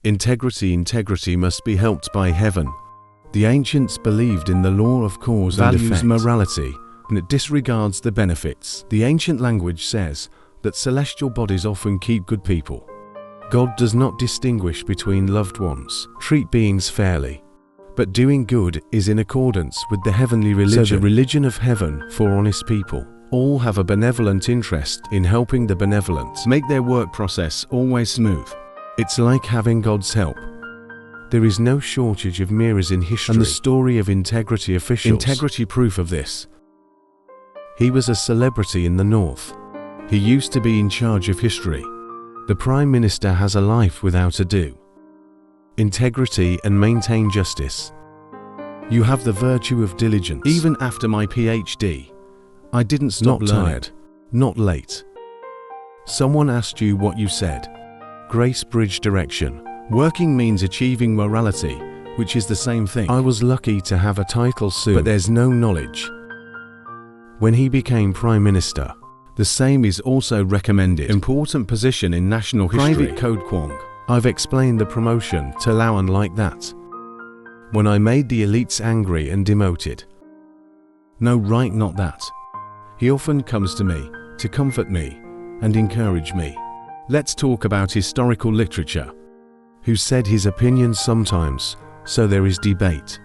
Integrity must be helped by heaven. The ancients believed in the law of cause and effect. Values morality, and it disregards the benefits. The ancient language says that celestial bodies often keep good people. God does not distinguish between loved ones. Treat beings fairly. But doing good is in accordance with the heavenly religion. So the religion of heaven for honest people. All have a benevolent interest in helping the benevolent make their work process always smooth. It's like having God's help. There is no shortage of mirrors in history, and the story of integrity officials. Integrity proof of this. He was a celebrity in the North. He used to be in charge of history. The Prime Minister has a life without ado. Integrity and maintain justice. You have the virtue of diligence. Even after my PhD, I didn't stop learning. Not tired, not late. Someone asked you what you said. Grace Bridge direction. Working means achieving morality, which is the same thing. I was lucky to have a title soon, but there's no knowledge. When he became Prime Minister, the same is also recommended. Important position in national history. Private Code Kwong. I've explained the promotion to Lawan like that. When I made the elites angry and demoted. No, right, not that. He often comes to me to comfort me and encourage me. Let's talk about historical literature. Who said his opinions sometimes, so there is debate.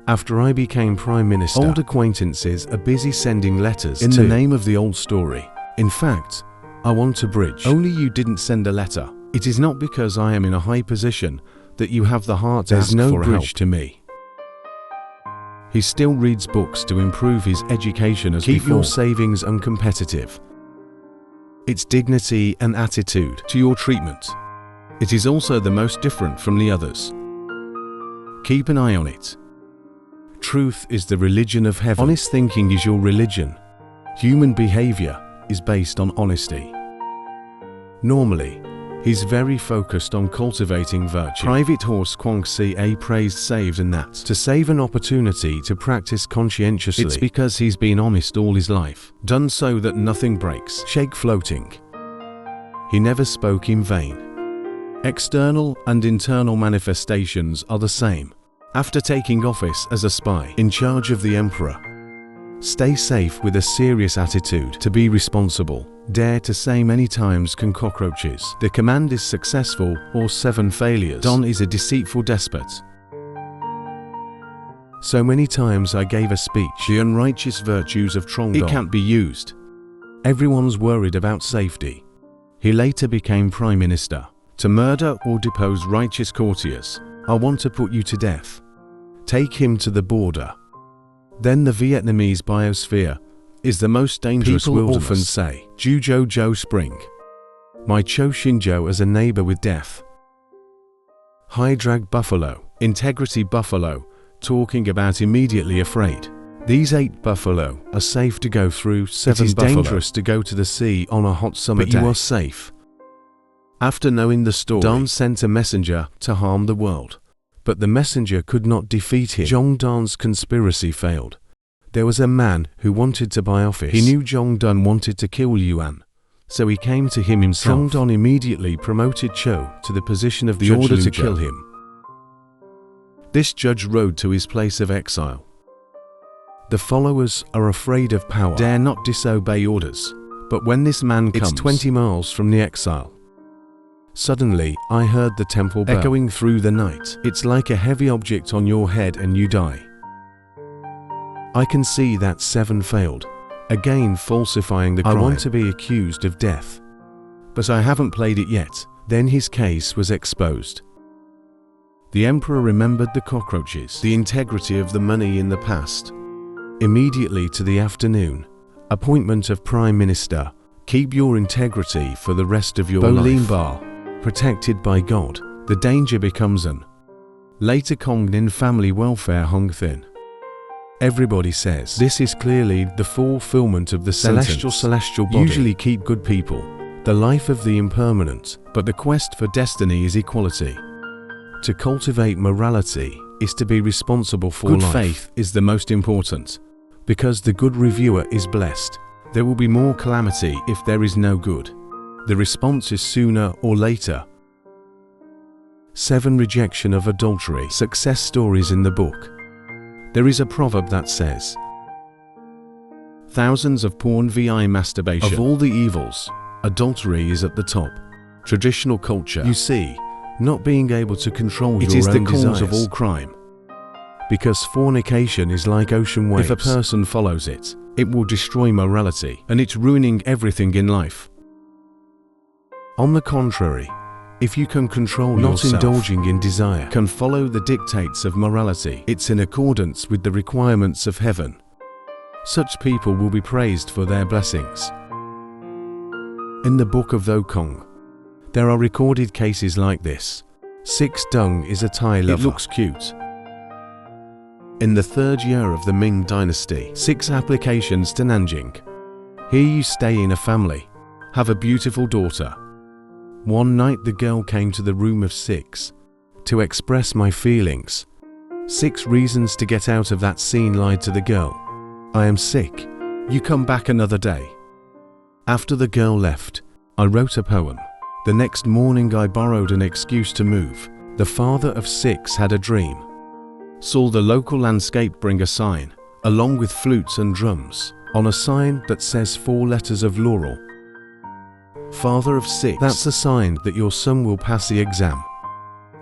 After I became Prime Minister, old acquaintances are busy sending letters in the name of the old story. In fact, I want a bridge. Only you didn't send a letter. It is not because I am in a high position that you have the heart to ask for help. There's no bridge to me. He still reads books to improve his education as before. Keep your savings uncompetitive. It's dignity and attitude to your treatment. It is also the most different from the others. Keep an eye on it. Truth is the religion of heaven. Honest thinking is your religion. Human behavior is based on honesty. Normally, he's very focused on cultivating virtue. Private Horse Kwong Ca praised saved and that. To save an opportunity to practice conscientiously. It's because he's been honest all his life. Done so that nothing breaks. Shake floating. He never spoke in vain. External and internal manifestations are the same. After taking office as a spy in charge of the emperor, stay safe with a serious attitude to be responsible. Dare to say many times can cockroaches. The command is successful or 7 failures. Don is a deceitful despot. So many times I gave a speech. The unrighteous virtues of Trong Dong. It can't be used. Everyone's worried about safety. He later became Prime Minister. To murder or depose righteous courtiers. I want to put you to death. Take him to the border. Then the Vietnamese biosphere is the most dangerous wilderness. People often say, Jujo Jo Spring. My Cho Shinjo as a neighbor with death. High drag buffalo, integrity buffalo, talking about immediately afraid. These 8 buffalo are safe to go through 7 buffalo. It is dangerous to go to the sea on a hot summer day. But you are safe. After knowing the story, Don sent a messenger to harm the world. But the messenger could not defeat him. Jong Don's conspiracy failed. There was a man who wanted to buy office. He knew Jong Don wanted to kill Yuan, so he came to him himself. Jong Don immediately promoted Cho to the position of the order to kill him. This judge rode to his place of exile. The followers are afraid of power, dare not disobey orders. But when this man comes, it's 20 miles from the exile. Suddenly, I heard the temple bell echoing through the night. It's like a heavy object on your head and you die. I can see that 7 failed, again falsifying the crime. I want to be accused of death. But I haven't played it yet. Then his case was exposed. The emperor remembered the cockroaches, the integrity of the money in the past. Immediately to the afternoon, appointment of Prime Minister. Keep your integrity for the rest of your life. Bar. Protected by God, the danger becomes an. Later Kongnin family welfare hung thin. Everybody says this is clearly the fulfillment of the celestial body. Usually keep good people, the life of the impermanent, but the quest for destiny is equality. To cultivate morality is to be responsible for life. Good faith is the most important, because the good reviewer is blessed. There will be more calamity if there is no good. The response is sooner or later. 7 Rejection of adultery. Success stories in the book. There is a proverb that says, thousands of porn via masturbation. Of all the evils, adultery is at the top. Traditional culture. You see, not being able to control your own desires. It is the cause of all crime. Because fornication is like ocean waves. If a person follows it, it will destroy morality, and it's ruining everything in life. On the contrary, if you can control yourself, not indulging in desire, can follow the dictates of morality, it's in accordance with the requirements of heaven. Such people will be praised for their blessings. In the book of Thokong, there are recorded cases like this. 6 Dung is a Thai lover. It looks cute. In the 3rd year of the Ming dynasty, 6 applications to Nanjing. Here you stay in a family, have a beautiful daughter. One night the girl came to the room of 6 to express my feelings. 6 reasons to get out of that scene lied to the girl. I am sick. You come back another day. After the girl left, I wrote a poem. The next morning I borrowed an excuse to move. The father of 6 had a dream. Saw the local landscape bring a sign, along with flutes and drums, on a sign that says 4 letters of laurel. Father of 6, that's a sign that your son will pass the exam.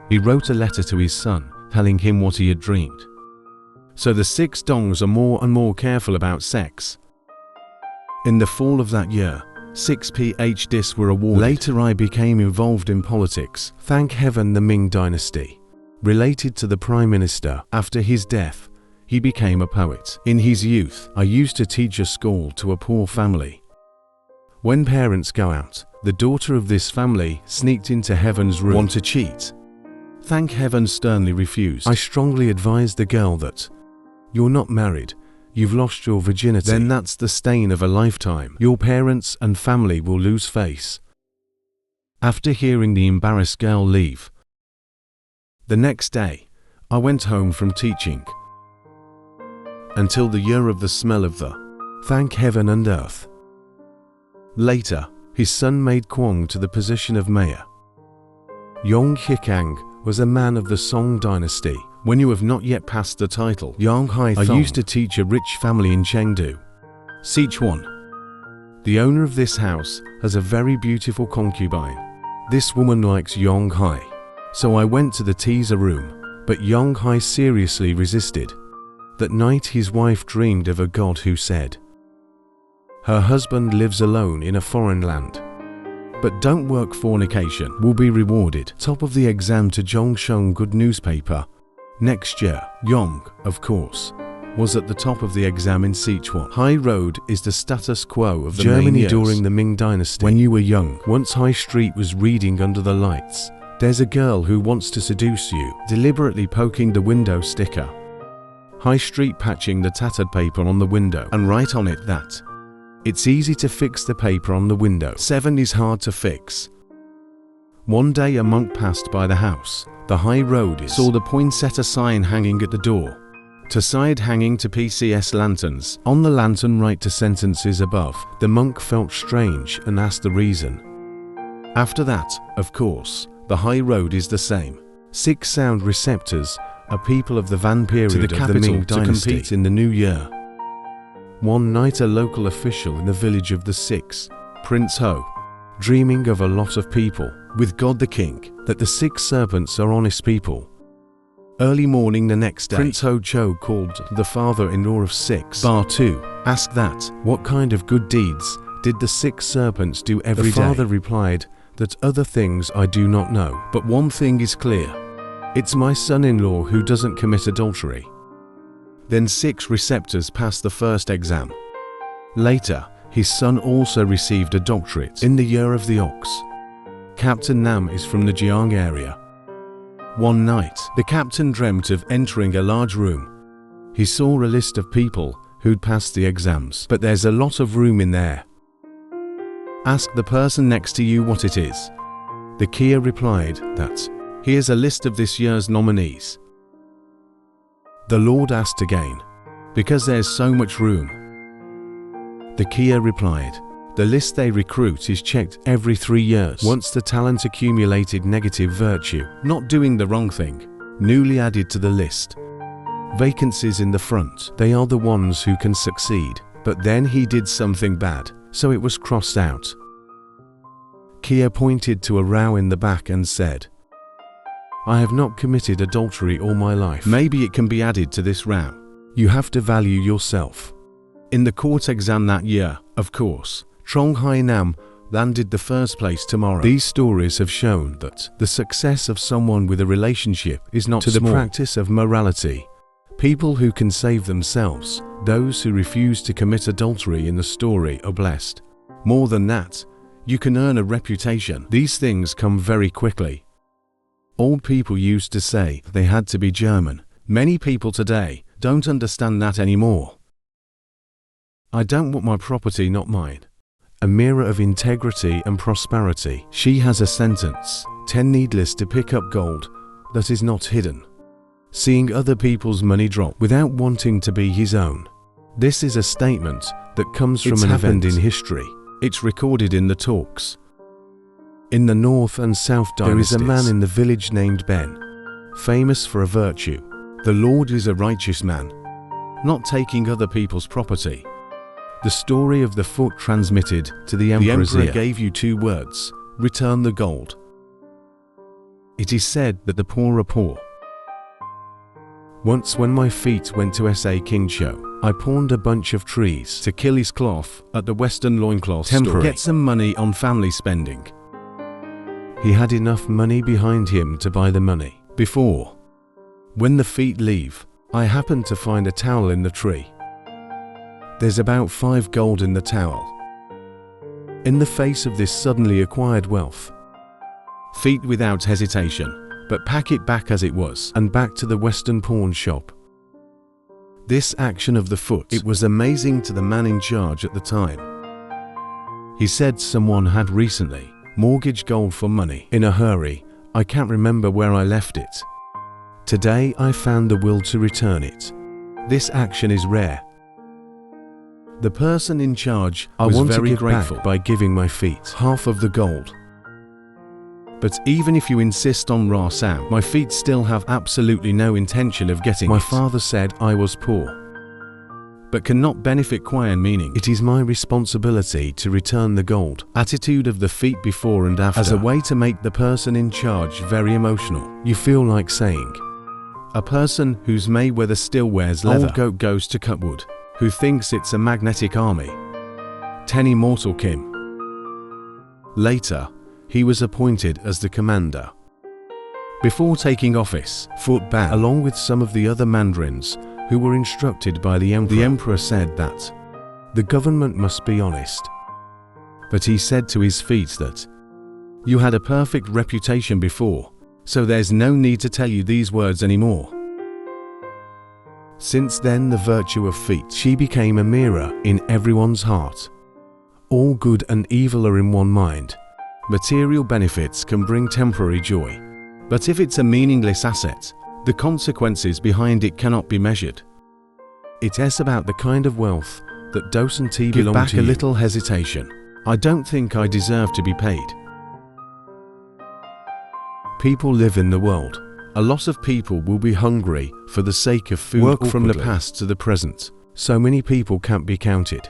He wrote a letter to his son, telling him what he had dreamed. So the 6 Dongs are more and more careful about sex. In the fall of that year, 6 PhDs were awarded. Later I became involved in politics. Thank heaven the Ming dynasty. Related to the Prime Minister, after his death, he became a poet. In his youth, I used to teach a school to a poor family. When parents go out, the daughter of this family sneaked into heaven's room. Want to cheat? Thank heaven sternly refused. I strongly advised the girl that, you're not married, you've lost your virginity. Then that's the stain of a lifetime. Your parents and family will lose face. After hearing the embarrassed girl leave, the next day, I went home from teaching. Until the year of the smell of the, thank heaven and earth. Later, his son made Kwong to the position of mayor. Yong Hikang was a man of the Song dynasty. When you have not yet passed the title, Yang Hai Thong. I used to teach a rich family in Chengdu, Sichuan. The owner of this house has a very beautiful concubine. This woman likes Yang Hai. So I went to the teaser room, but Yang Hai seriously resisted. That night his wife dreamed of a god who said, her husband lives alone in a foreign land. But don't work, fornication will be rewarded. Top of the exam to Zhongsheng Good newspaper. Next year, Yong, of course, was at the top of the exam in Sichuan. High Road is the status quo of the Germany during the Ming dynasty. When you were young, once High Street was reading under the lights. There's a girl who wants to seduce you, deliberately poking the window sticker. High Street patching the tattered paper on the window and write on it that it's easy to fix the paper on the window. 7 is hard to fix. One day a monk passed by the house. The High Road saw the poinsettia sign hanging at the door. To side hanging to PCS lanterns. On the lantern write to sentences above. The monk felt strange and asked the reason. After that, of course, the High Road is the same. 6 sound receptors are people of the Van period to the capital of the Ming dynasty to compete in the new year. One night a local official in the village of the 6, Prince Ho, dreaming of a lot of people, with God the King, that the 6 serpents are honest people. Early morning the next day, Prince Ho Cho called the father-in-law of 6, Bar 2, asked that, what kind of good deeds did the 6 serpents do every day? The father replied, that other things I do not know, but one thing is clear. It's my son-in-law who doesn't commit adultery. Then 6 receptors passed the first exam. Later, his son also received a doctorate in the year of the ox. Captain Nam is from the Jiang area. One night, the captain dreamt of entering a large room. He saw a list of people who'd passed the exams, but there's a lot of room in there. Ask the person next to you what it is. The Kia replied that, here's a list of this year's nominees. The Lord asked again, because there's so much room. The Kia replied, The list they recruit is checked every 3 years. Once the talent accumulated negative virtue, not doing the wrong thing, newly added to the list. Vacancies in the front, they are the ones who can succeed. But then he did something bad, so it was crossed out. Kia pointed to a row in the back and said, "I have not committed adultery all my life." Maybe it can be added to this row. You have to value yourself. In the court exam that year, of course, Trong Hai Nam landed the first place tomorrow. These stories have shown that the success of someone with a relationship is not to the practice of morality. People who can save themselves, those who refuse to commit adultery in the story are blessed. More than that, you can earn a reputation. These things come very quickly. Old people used to say they had to be German. Many people today don't understand that anymore. I don't want my property, not mine. A mirror of integrity and prosperity. She has a sentence, 10 needless to pick up gold that is not hidden. Seeing other people's money drop without wanting to be his own. This is a statement that comes from an event in history. It's recorded in the talks. In the North and South dynasties, there is a man in the village named Ben, famous for a virtue. The Lord is a righteous man, not taking other people's property. The story of the foot transmitted to the emperor's ear gave you 2 words: return the gold. It is said that the poor are poor. Once when my feet went to S.A. King Show, I pawned a bunch of trees to kill his cloth at the Western Loincloth store. Get some money on family spending. He had enough money behind him to buy the money. Before, when the feet leave, I happened to find a towel in the tree. There's about 5 gold in the towel. In the face of this suddenly acquired wealth, feet without hesitation, but pack it back as it was, and back to the Western pawn shop. This action of the foot, it was amazing to the man in charge at the time. He said someone had recently mortgaged gold for money. In a hurry, I can't remember where I left it. Today I found the will to return it. This action is rare. The person in charge was very grateful by giving my feet half of the gold. But even if you insist on Rasam, my feet still have absolutely no intention of getting it. My father said I was poor, but cannot benefit Quian, meaning it is my responsibility to return the gold. Attitude of the feet before and after, as a way to make the person in charge very emotional. You feel like saying, a person whose Mayweather still wears leather. Old goat goes to cut wood, who thinks it's a magnetic army. Tenny Mortal Kim. Later, he was appointed as the commander. Before taking office, Foot Ban, along with some of the other mandarins who were instructed by the emperor said that the government must be honest. But he said to his feet that you had a perfect reputation before, so there's no need to tell you these words anymore. Since then, the virtue of feet, she became a mirror in everyone's heart. All good and evil are in one mind. Material benefits can bring temporary joy, but if it's a meaningless asset, the consequences behind it cannot be measured. It's about the kind of wealth that doesn't belong to you. Give back a little hesitation. I don't think I deserve to be paid. People live in the world. A lot of people will be hungry for the sake of food. Work from the past to the present. So many people can't be counted.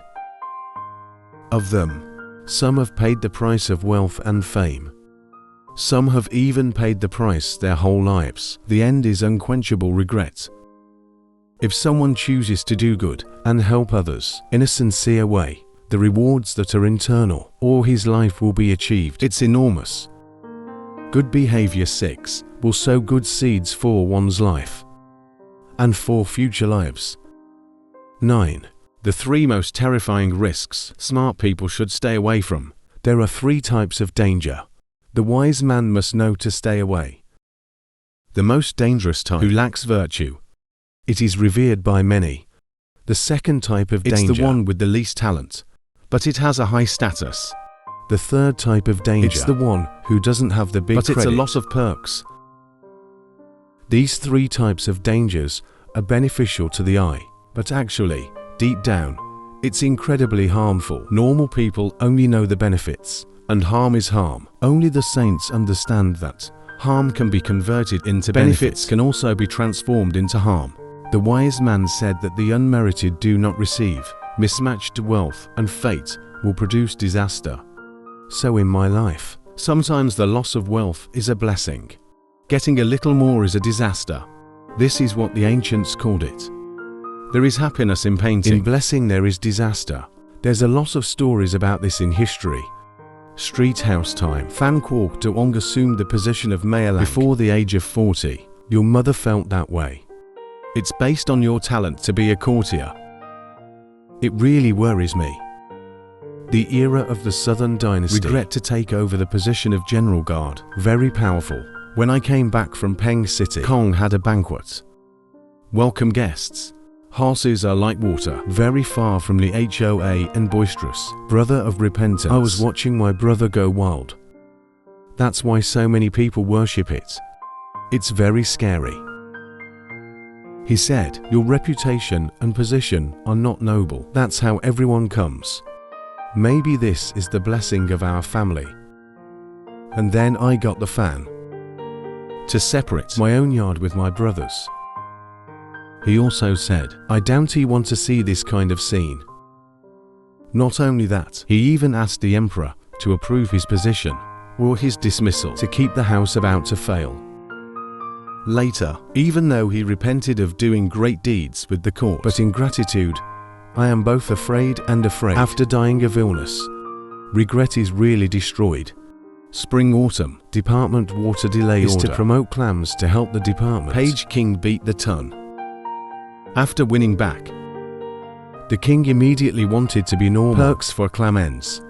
Of them, some have paid the price of wealth and fame. Some have even paid the price their whole lives. The end is unquenchable regret. If someone chooses to do good and help others in a sincere way, the rewards that are internal, or his life will be achieved. It's enormous. Good behavior 6 will sow good seeds for one's life and for future lives. 9. The 3 most terrifying risks smart people should stay away from. There are 3 types of danger. The wise man must know to stay away. The most dangerous type, who lacks virtue. It is revered by many. The second type of danger, it's the one with the least talent, but it has a high status. The third type of danger, it's the one who doesn't have the big credit, but it's a lot of perks. These 3 types of dangers are beneficial to the eye, but actually, deep down, It's incredibly harmful. Normal people only know the benefits, and harm is harm. Only the saints understand that harm can be converted into benefits, can also be transformed into harm. The wise man said that the unmerited do not receive. Mismatched wealth and fate will produce disaster. So in my life, sometimes the loss of wealth is a blessing. Getting a little more is a disaster. This is what the ancients called it. There is happiness in painting. In blessing there is disaster. There's a lot of stories about this in history. Street house time. Fan Kwok Duong assumed the position of Mayor before the age of 40. Your mother felt that way. It's based on your talent to be a courtier. It really worries me. The era of the Southern Dynasty. Regret to take over the position of General Guard. Very powerful. When I came back from Peng City, Kong had a banquet. Welcome guests. Horses are like water, very far from the HOA and boisterous. Brother of repentance. I was watching my brother go wild. That's why so many people worship it. It's very scary. He said, your reputation and position are not noble. That's how everyone comes. Maybe this is the blessing of our family. And then I got the fan. To separate my own yard with my brother's. He also said, I doubt he want to see this kind of scene. Not only that, he even asked the emperor to approve his position or his dismissal to keep the house about to fail. Later, even though he repented of doing great deeds with the court, but in gratitude, I am both afraid and afraid. After dying of illness, regret is really destroyed. Spring-autumn, department water delay is order to promote clams to help the department. Page King beat the ton. After winning back, the king immediately wanted to be normal perks for clamens,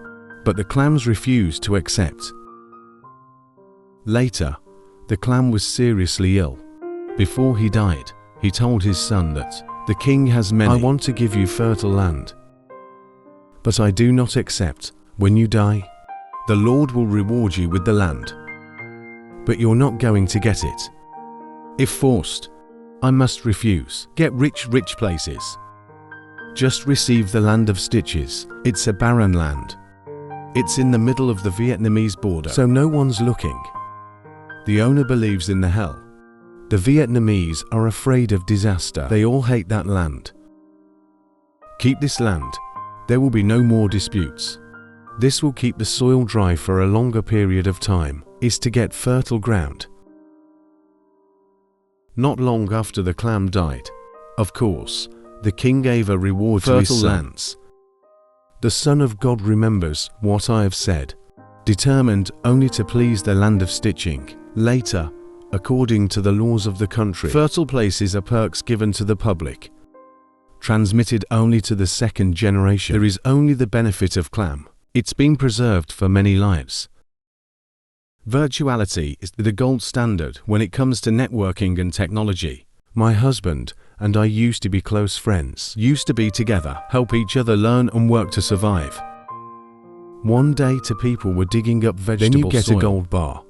but the clams refused to accept. Later, the clam was seriously ill. Before he died, he told his son that the king has many. I want to give you fertile land, but I do not accept. When you die, the Lord will reward you with the land, but you're not going to get it. If forced, I must refuse. Get rich places. Just receive the land of stitches. It's a barren land. It's in the middle of the Vietnamese border, so no one's looking. The owner believes in the hell. The Vietnamese are afraid of disaster. They all hate that land. Keep this land. There will be no more disputes. This will keep the soil dry for a longer period of time. Is to get fertile ground. Not long after the clam died, of course, the king gave a reward to his sons. The Son of God remembers what I have said, determined only to please the land of stitching. Later, according to the laws of the country, fertile places are perks given to the public, transmitted only to the second generation. There is only the benefit of clam. It's been preserved for many lives. Virtuality is the gold standard when it comes to networking and technology. My husband and I used to be close friends, used to be together, help each other learn and work to survive. One day two people were digging up vegetable soil. Then you get a gold bar.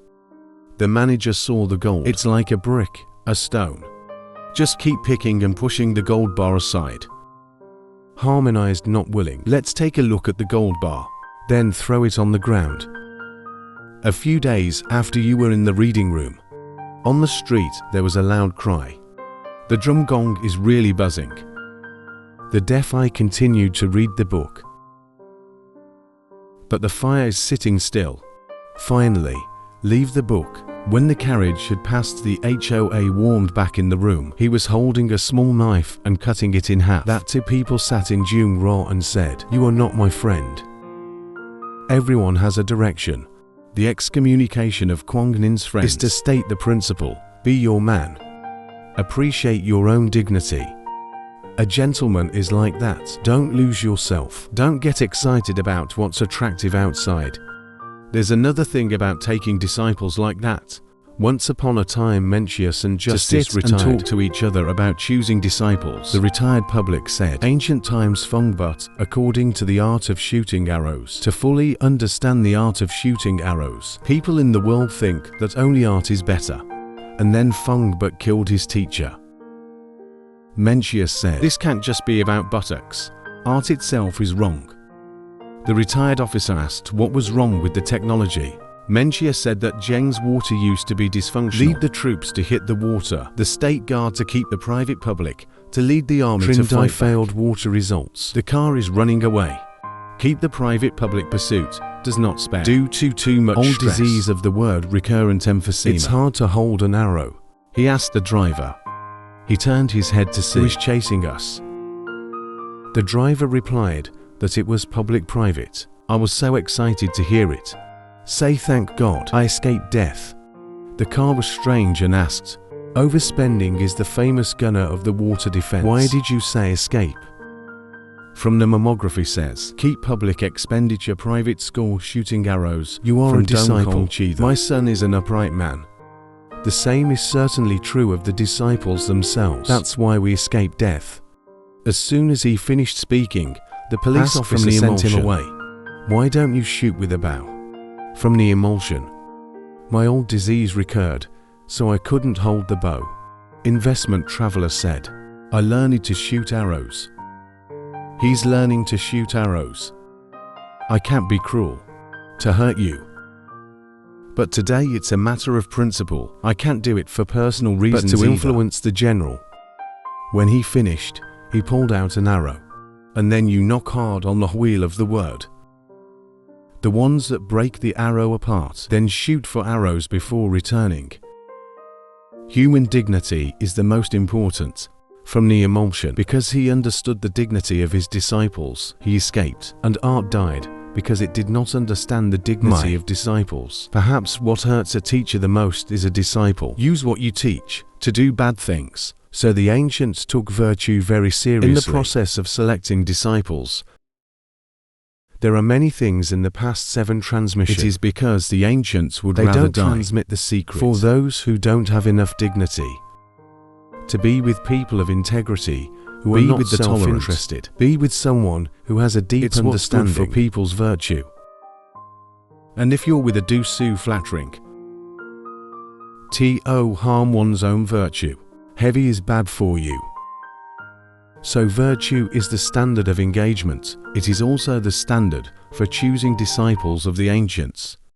The manager saw the gold. It's like a brick, a stone. Just keep picking and pushing the gold bar aside. Harmonized, not willing. Let's take a look at the gold bar. Then throw it on the ground. A few days after you were in the reading room, on the street there was a loud cry. The drum gong is really buzzing. The deaf eye continued to read the book, but the fire is sitting still. Finally, leave the book. When the carriage had passed, the HOA warmed back in the room. He was holding a small knife and cutting it in half. That two people sat in Jung Ra and said, "You are not my friend." Everyone has a direction. The excommunication of Quang Nin's friends is to state the principle, be your man. Appreciate your own dignity. A gentleman is like that. Don't lose yourself. Don't get excited about what's attractive outside. There's another thing about taking disciples like that. Once upon a time, Mencius and Justice retired and talked to each other about choosing disciples. The retired public said, ancient times Feng, but according to the art of shooting arrows, to fully understand the art of shooting arrows, people in the world think that only art is better. And then Feng but killed his teacher. Mencius said, this can't just be about buttocks. Art itself is wrong. The retired officer asked what was wrong with the technology. Menchia said that Zheng's water used to be dysfunctional. Lead the troops to hit the water, the state guard to keep the private public, to lead the army to fight failed water results. The car is running away. Keep the private public pursuit, does not spare. Due to too much old stress. Disease of the word recurrent emphysema. It's hard to hold an arrow. He asked the driver. He turned his head to see who is chasing us. The driver replied that it was public-private. I was so excited to hear it. Say thank God I escaped death. The car was strange and asked, overspending is the famous gunner of the water defense. Why did you say escape? From the mammography says, keep public expenditure private school shooting arrows. You are a disciple. My son is an upright man. The same is certainly true of the disciples themselves. That's why we escape death. As soon as he finished speaking, the police officer sent him away. Why don't you shoot with a bow? From the emulsion. My old disease recurred, so I couldn't hold the bow. Investment traveler said, I learned to shoot arrows. He's learning to shoot arrows. I can't be cruel to hurt you. But today it's a matter of principle. I can't do it for personal reasons, but to influence the general. When he finished, he pulled out an arrow. And then you knock hard on the wheel of the word. The ones that break the arrow apart, then shoot for arrows before returning. Human dignity is the most important. From the emulsion, because he understood the dignity of his disciples, he escaped, and art died, because it did not understand the dignity of disciples. Perhaps what hurts a teacher the most is a disciple. Use what you teach to do bad things. So the ancients took virtue very seriously. In the process of selecting disciples, there are many things in the past 7 transmissions. It is because the ancients would rather die. Transmit the secrets for those who don't have enough dignity. To be with people of integrity, who are not self-interested. Be with someone who has a deep understanding for people's virtue. And if you're with a do-so flattering, to harm one's own virtue, heavy is bad for you. So virtue is the standard of engagement. It is also the standard for choosing disciples of the ancients.